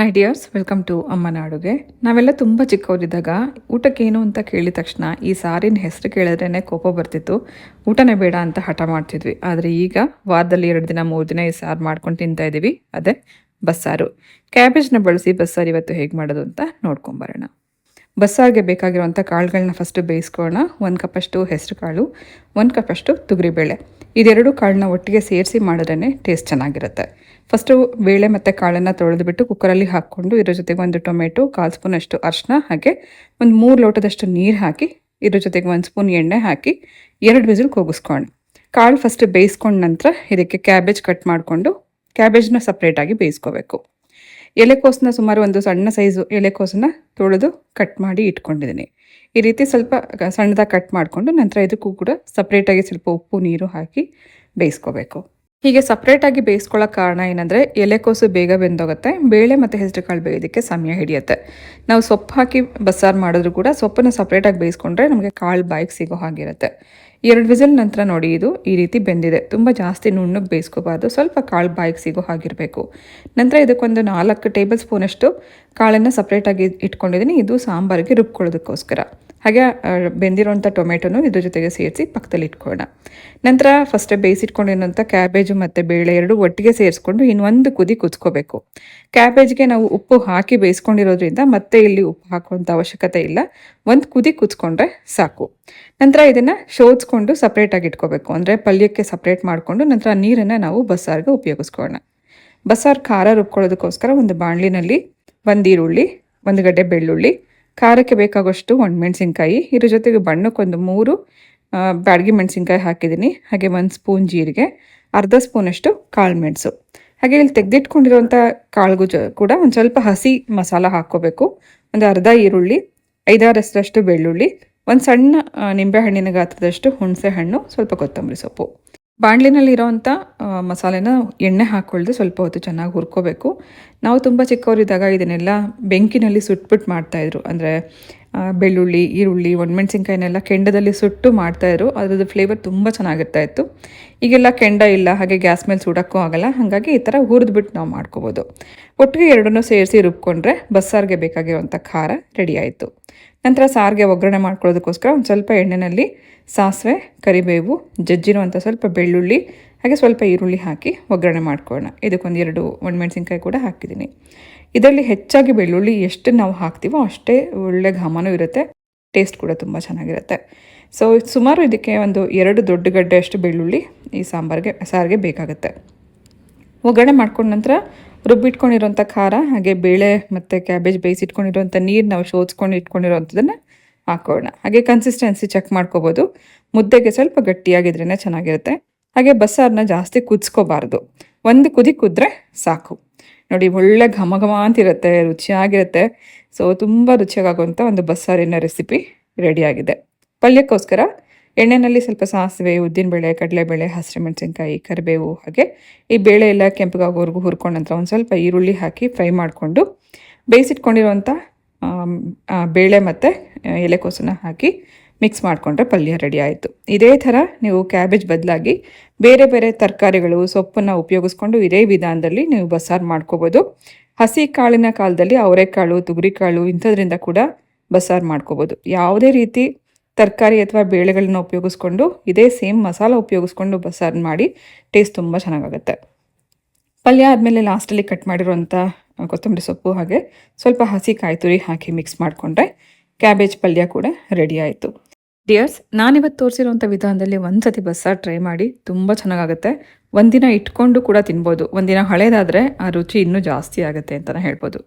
Hi dears, welcome to ಅಮ್ಮನ ಅಡುಗೆ. ನಾವೆಲ್ಲ ತುಂಬ ಚಿಕ್ಕವರಿದ್ದಾಗ ಊಟಕ್ಕೇನು ಅಂತ ಕೇಳಿದ ತಕ್ಷಣ ಈ ಸಾರಿನ ಹೆಸರು ಕೇಳಿದ್ರೇ ಕೋಪ ಬರ್ತಿತ್ತು. ಊಟನೇ ಬೇಡ ಅಂತ ಹಠ ಮಾಡ್ತಿದ್ವಿ. ಆದರೆ ಈಗ ವಾರದಲ್ಲಿ 2 ದಿನ 3 ದಿನ ಈ ಸಾರು ಮಾಡ್ಕೊಂಡು ತಿಂತಾ ಇದ್ದೀವಿ. ಅದೇ ಬಸ್ಸಾರು. ಕ್ಯಾಬೇಜ್ನ ಬಳಸಿ ಬಸ್ಸಾರು ಇವತ್ತು ಹೇಗೆ ಮಾಡೋದು ಅಂತ ನೋಡ್ಕೊಂಬರೋಣ. ಬಸ್ಸಾರಿಗೆ ಬೇಕಾಗಿರುವಂಥ ಕಾಳುಗಳನ್ನ ಫಸ್ಟು ಬೇಯಿಸ್ಕೊಳ್ಳೋಣ. 1 ಕಪ್ಪಷ್ಟು ಹೆಸರು ಕಾಳು, 1 ಕಪ್ಪಷ್ಟು ತೊಗರಿಬೇಳೆ. ಇದೆರಡು ಕಾಳನ್ನ ಒಟ್ಟಿಗೆ ಸೇರಿಸಿ ಮಾಡಿದ್ರೇ ಟೇಸ್ಟ್ ಚೆನ್ನಾಗಿರುತ್ತೆ. ಫಸ್ಟು ಬೇಳೆ ಮತ್ತು ಕಾಳನ್ನು ತೊಳೆದುಬಿಟ್ಟು ಕುಕ್ಕರಲ್ಲಿ ಹಾಕ್ಕೊಂಡು ಇದ್ರ ಜೊತೆಗೆ 1 ಟೊಮೆಟೊ, 1/4 ಸ್ಪೂನಷ್ಟು ಅರಿಶಿನ, ಹಾಗೆ ಒಂದು 3 ಲೋಟದಷ್ಟು ನೀರು ಹಾಕಿ ಇದ್ರ ಜೊತೆಗೆ 1 ಸ್ಪೂನ್ ಎಣ್ಣೆ ಹಾಕಿ 2 ವಿಸಿಲ್ ಕೂಗಿಸ್ಕೊಳ್ಳೋಣ. ಕಾಳು ಫಸ್ಟ್ ಬೇಯಿಸ್ಕೊಂಡ ನಂತರ ಇದಕ್ಕೆ ಕ್ಯಾಬೇಜ್ ಕಟ್ ಮಾಡಿಕೊಂಡು ಕ್ಯಾಬೇಜ್ನ ಸಪ್ರೇಟಾಗಿ ಬೇಯಿಸ್ಕೋಬೇಕು. ಎಲೆಕೋಸನ್ನ ಸುಮಾರು ಒಂದು ಸಣ್ಣ ಸೈಜು ಎಲೆಕೋಸನ್ನ ತೊಳೆದು ಕಟ್ ಮಾಡಿ ಇಟ್ಕೊಂಡಿದ್ದೀನಿ. ಈ ರೀತಿ ಸ್ವಲ್ಪ ಸಣ್ಣದಾಗಿ ಕಟ್ ಮಾಡಿಕೊಂಡು ನಂತರ ಇದಕ್ಕೂ ಕೂಡ ಸಪ್ರೇಟಾಗಿ ಸ್ವಲ್ಪ ಉಪ್ಪು ನೀರು ಹಾಕಿ ಬೇಯಿಸ್ಕೋಬೇಕು. ಹೀಗೆ ಸಪ್ರೇಟಾಗಿ ಬೇಯಿಸ್ಕೊಳ್ಳೋ ಕಾರಣ ಏನಂದರೆ ಎಲೆಕೋಸು ಬೇಗ ಬೆಂದೋಗುತ್ತೆ, ಬೇಳೆ ಮತ್ತು ಹೆಸರು ಕಾಳು ಬೇಯೋದಕ್ಕೆ ಸಮಯ ಹಿಡಿಯುತ್ತೆ. ನಾವು ಸೊಪ್ಪು ಹಾಕಿ ಬಸ್ಸಾರು ಮಾಡಿದ್ರು ಕೂಡ ಸೊಪ್ಪನ್ನು ಸಪ್ರೇಟಾಗಿ ಬೇಯಿಸ್ಕೊಂಡ್ರೆ ನಮಗೆ ಕಾಳು ಬಾಯಿಗೆ ಸಿಗೋ ಹಾಗಿರುತ್ತೆ. 2 ವಿಸಿಲ್ ನಂತರ ನೋಡಿ ಇದು ಈ ರೀತಿ ಬೆಂದಿದೆ. ತುಂಬ ಜಾಸ್ತಿ ನುಣ್ಣಗೆ ಬೇಯಿಸ್ಕೋಬಾರ್ದು, ಸ್ವಲ್ಪ ಕಾಳು ಬಾಯಿಗೆ ಸಿಗೋ ಹಾಗಿರಬೇಕು. ನಂತರ ಇದಕ್ಕೊಂದು 4 ಟೇಬಲ್ ಸ್ಪೂನಷ್ಟು ಕಾಳನ್ನು ಸಪ್ರೇಟಾಗಿ ಇಟ್ಕೊಂಡಿದ್ದೀನಿ. ಇದು ಸಾಂಬಾರಿಗೆ ರುಬ್ಕೊಳ್ಳೋದಕ್ಕೋಸ್ಕರ. ಹಾಗೆ ಬೆಂದಿರೋಂಥ ಟೊಮೆಟೊನು ಇದ್ರ ಜೊತೆಗೆ ಸೇರಿಸಿ ಪಕ್ಕದಲ್ಲಿ ಇಟ್ಕೊಳ್ಳೋಣ. ನಂತರ ಫಸ್ಟೇ ಬೇಯಿಸಿಟ್ಕೊಂಡಿರೋಂಥ ಕ್ಯಾಬೇಜು ಮತ್ತು ಬೇಳೆ ಎರಡು ಒಟ್ಟಿಗೆ ಸೇರಿಸ್ಕೊಂಡು ಇನ್ನೊಂದು ಕುದಿ ಕುದಿಸ್ಕೋಬೇಕು. ಕ್ಯಾಬೇಜ್ಗೆ ನಾವು ಉಪ್ಪು ಹಾಕಿ ಬೇಯಿಸ್ಕೊಂಡಿರೋದ್ರಿಂದ ಮತ್ತೆ ಇಲ್ಲಿ ಉಪ್ಪು ಹಾಕುವಂಥ ಅವಶ್ಯಕತೆ ಇಲ್ಲ. 1 ಕುದಿ ಕುದಿಸ್ಕೊಂಡ್ರೆ ಸಾಕು. ನಂತರ ಇದನ್ನು ಶೋಧಿಸ್ಕೊಂಡು ಸಪ್ರೇಟಾಗಿ ಇಟ್ಕೋಬೇಕು. ಅಂದರೆ ಪಲ್ಯಕ್ಕೆ ಸಪ್ರೇಟ್ ಮಾಡಿಕೊಂಡು ನಂತರ ನೀರನ್ನು ನಾವು ಬಸ್ಸಾರಿಗೆ ಉಪಯೋಗಿಸ್ಕೊಳ್ಳೋಣ. ಬಸ್ಸಾರು ಖಾರ ರುಬ್ಕೊಳ್ಳೋದಕ್ಕೋಸ್ಕರ ಒಂದು ಬಾಣಲಿನಲ್ಲಿ 1 ಈರುಳ್ಳಿ, 1 ಗಡ್ಡೆ ಬೆಳ್ಳುಳ್ಳಿ, ಖಾರಕ್ಕೆ ಬೇಕಾಗೋಷ್ಟು ಒಣಮೆಣಸಿನ್ಕಾಯಿ, ಇದ್ರ ಜೊತೆಗೆ ಬಣ್ಣಕ್ಕೊಂದು 3 ಬ್ಯಾಡಗಿ ಮೆಣಸಿನ್ಕಾಯಿ ಹಾಕಿದ್ದೀನಿ. ಹಾಗೆ 1 ಸ್ಪೂನ್ ಜೀರಿಗೆ, ಅರ್ಧ ಸ್ಪೂನಷ್ಟು ಕಾಳು ಮೆಣಸು. ಹಾಗೆ ಇಲ್ಲಿ ತೆಗೆದಿಟ್ಕೊಂಡಿರೋಂಥ ಕಾಳಿಗೂ ಕೂಡ ಒಂದು ಸ್ವಲ್ಪ ಹಸಿ ಮಸಾಲ ಹಾಕ್ಕೋಬೇಕು. ಒಂದು ಅರ್ಧ ಈರುಳ್ಳಿ, 5-6 ಹೆಸರಷ್ಟು ಬೆಳ್ಳುಳ್ಳಿ, ಒಂದು ಸಣ್ಣ ನಿಂಬೆಹಣ್ಣಿನ ಗಾತ್ರದಷ್ಟು ಹುಣಸೆ ಹಣ್ಣು, ಸ್ವಲ್ಪ ಕೊತ್ತಂಬರಿ ಸೊಪ್ಪು. ಬಾಣಲಿನಲ್ಲಿರೋವಂಥ ಮಸಾಲೆನ ಎಣ್ಣೆ ಹಾಕ್ಕೊಳ್ದೆ ಸ್ವಲ್ಪ ಹೊತ್ತು ಚೆನ್ನಾಗಿ ಹುರ್ಕೋಬೇಕು. ನಾವು ತುಂಬ ಚಿಕ್ಕವರಿದ್ದಾಗ ಇದನ್ನೆಲ್ಲ ಬೆಂಕಿನಲ್ಲಿ ಸುಟ್ಬಿಟ್ಟು ಮಾಡ್ತಾಯಿದ್ರು. ಅಂದರೆ ಬೆಳ್ಳುಳ್ಳಿ, ಈರುಳ್ಳಿ, ಒಣಮೆಣಸಿನ್ಕಾಯಿನೆಲ್ಲ ಕೆಂಡದಲ್ಲಿ ಸುಟ್ಟು ಮಾಡ್ತಾಯಿದ್ರು. ಅದ್ರದ್ದು ಫ್ಲೇವರ್ ತುಂಬ ಚೆನ್ನಾಗಿರ್ತಾ ಇತ್ತು. ಈಗೆಲ್ಲ ಕೆಂಡ ಇಲ್ಲ, ಹಾಗೆ ಗ್ಯಾಸ್ ಮೇಲೆ ಸುಡೋಕ್ಕೂ ಆಗಲ್ಲ. ಹಾಗಾಗಿ ಈ ಥರ ಹುರಿದ್ಬಿಟ್ಟು ನಾವು ಮಾಡ್ಕೋಬೋದು. ಒಟ್ಟಿಗೆ ಎರಡನ್ನೂ ಸೇರಿಸಿ ರುಬ್ಕೊಂಡ್ರೆ ಬಸ್ಸಾರಿಗೆ ಬೇಕಾಗಿರುವಂಥ ಖಾರ ರೆಡಿ ಆಯಿತು. ನಂತರ ಸಾರಿಗೆ ಒಗ್ಗರಣೆ ಮಾಡ್ಕೊಳ್ಳೋದಕ್ಕೋಸ್ಕರ ಒಂದು ಸ್ವಲ್ಪ ಎಣ್ಣೆಯಲ್ಲಿ ಸಾಸಿವೆ, ಕರಿಬೇವು, ಜಜ್ಜಿರುವಂಥ ಸ್ವಲ್ಪ ಬೆಳ್ಳುಳ್ಳಿ, ಹಾಗೆ ಸ್ವಲ್ಪ ಈರುಳ್ಳಿ ಹಾಕಿ ಒಗ್ಗರಣೆ ಮಾಡ್ಕೊಳ್ಳೋಣ. ಇದಕ್ಕೊಂದು 2 ಒಣಮೆಣಸಿನ್ಕಾಯಿ ಕೂಡ ಹಾಕಿದ್ದೀನಿ. ಇದರಲ್ಲಿ ಹೆಚ್ಚಾಗಿ ಬೆಳ್ಳುಳ್ಳಿ ಎಷ್ಟು ನಾವು ಹಾಕ್ತೀವೋ ಅಷ್ಟೇ ಒಳ್ಳೆ ಘಮನೂ ಇರುತ್ತೆ, ಟೇಸ್ಟ್ ಕೂಡ ತುಂಬ ಚೆನ್ನಾಗಿರುತ್ತೆ. ಸೊ ಸುಮಾರು ಇದಕ್ಕೆ ಒಂದು 2 ದೊಡ್ಡ ಗಡ್ಡೆಯಷ್ಟು ಬೆಳ್ಳುಳ್ಳಿ ಈ ಸಾರಿಗೆ ಬೇಕಾಗುತ್ತೆ. ಒಗ್ಗರಣೆ ಮಾಡ್ಕೊಂಡ ನಂತರ ರುಬ್ಬಿಟ್ಕೊಂಡಿರೋಂಥ ಖಾರ, ಹಾಗೆ ಬೇಳೆ ಮತ್ತು ಕ್ಯಾಬೇಜ್ ಬೇಯಿಸಿಟ್ಕೊಂಡಿರೋಂಥ ನೀರು ನಾವು ಶೋಧಿಸ್ಕೊಂಡು ಇಟ್ಕೊಂಡಿರೋಂಥದ್ದನ್ನು ಹಾಕೋಣ. ಹಾಗೆ ಕನ್ಸಿಸ್ಟೆನ್ಸಿ ಚೆಕ್ ಮಾಡ್ಕೋಬೋದು. ಮುದ್ದೆಗೆ ಸ್ವಲ್ಪ ಗಟ್ಟಿಯಾಗಿದ್ರೇ ಚೆನ್ನಾಗಿರುತ್ತೆ. ಹಾಗೆ ಬಸ್ಸಾರನ್ನ ಜಾಸ್ತಿ ಕುದಿಸ್ಕೋಬಾರ್ದು, 1 ಕುದಿ ಕುದ್ರೆ ಸಾಕು. ನೋಡಿ ಒಳ್ಳೆ ಘಮ ಘಮ ಅಂತಿರುತ್ತೆ, ರುಚಿಯಾಗಿರುತ್ತೆ. ಸೊ ತುಂಬ ರುಚಿಯಾಗುವಂಥ ಒಂದು ಬಸ್ಸಾರಿನ ರೆಸಿಪಿ ರೆಡಿಯಾಗಿದೆ. ಪಲ್ಯಕ್ಕೋಸ್ಕರ ಎಣ್ಣೆಯಲ್ಲಿ ಸ್ವಲ್ಪ ಸಾಸಿವೆ, ಉದ್ದಿನಬೇಳೆ, ಕಡಲೆಬೇಳೆ, ಹಸಿಮೆಣಸಿನ್ಕಾಯಿ, ಕರಿಬೇವು, ಹಾಗೆ ಈ ಬೇಳೆ ಎಲ್ಲ ಕೆಂಪಗಾಗೋವರೆಗೂ ಹುರ್ಕೊಂಡ ನಂತರ ಒಂದು ಸ್ವಲ್ಪ ಈರುಳ್ಳಿ ಹಾಕಿ ಫ್ರೈ ಮಾಡಿಕೊಂಡು ಬೇಯಿಸಿಟ್ಕೊಂಡಿರುವಂಥ ಬೇಳೆ ಮತ್ತು ಎಲೆಕೋಸನ್ನು ಹಾಕಿ ಮಿಕ್ಸ್ ಮಾಡಿಕೊಂಡ್ರೆ ಪಲ್ಯ ರೆಡಿ ಆಯಿತು. ಇದೇ ಥರ ನೀವು ಕ್ಯಾಬೇಜ್ ಬದಲಾಗಿ ಬೇರೆ ಬೇರೆ ತರಕಾರಿಗಳು, ಸೊಪ್ಪನ್ನು ಉಪಯೋಗಿಸ್ಕೊಂಡು ಇದೇ ವಿಧಾನದಲ್ಲಿ ನೀವು ಬಸ್ಸಾರು ಮಾಡ್ಕೋಬೋದು. ಹಸಿ ಕಾಳಿನ ಕಾಲದಲ್ಲಿ ಅವರೆಕಾಳು, ತೊಗರಿಕಾಳು ಇಂಥದ್ರಿಂದ ಕೂಡ ಬಸ್ಸಾರು ಮಾಡ್ಕೋಬೋದು. ಯಾವುದೇ ರೀತಿ ತರಕಾರಿ ಅಥವಾ ಬೇಳೆಗಳನ್ನ ಉಪಯೋಗಿಸ್ಕೊಂಡು ಇದೇ ಸೇಮ್ ಮಸಾಲ ಉಪಯೋಗಿಸ್ಕೊಂಡು ಬಸ್ಸಾರು ಮಾಡಿ ಟೇಸ್ಟ್ ತುಂಬ ಚೆನ್ನಾಗಾಗುತ್ತೆ. ಪಲ್ಯ ಆದಮೇಲೆ ಲಾಸ್ಟಲ್ಲಿ ಕಟ್ ಮಾಡಿರುವಂಥ ಕೊತ್ತಂಬರಿ ಸೊಪ್ಪು, ಹಾಗೆ ಸ್ವಲ್ಪ ಹಸಿ ಕಾಯಿ ತುರಿ ಹಾಕಿ ಮಿಕ್ಸ್ ಮಾಡಿಕೊಂಡ್ರೆ ಕ್ಯಾಬೇಜ್ ಪಲ್ಯ ಕೂಡ ರೆಡಿ ಆಯಿತು. ಡಿಯರ್ಸ್, ನಾನಿವತ್ತು ತೋರಿಸಿರುವಂಥ ವಿಧಾನದಲ್ಲಿ ಒಂದ್ಸತಿ ಬಸ್ಸಾರು ಟ್ರೈ ಮಾಡಿ, ತುಂಬ ಚೆನ್ನಾಗಾಗುತ್ತೆ. ಒಂದಿನ ಇಟ್ಕೊಂಡು ಕೂಡ ತಿನ್ಬೋದು. ಒಂದಿನ ಹಳೇದಾದರೆ ಆ ರುಚಿ ಇನ್ನೂ ಜಾಸ್ತಿ ಆಗುತ್ತೆ ಅಂತಲೇ ಹೇಳ್ಬೋದು.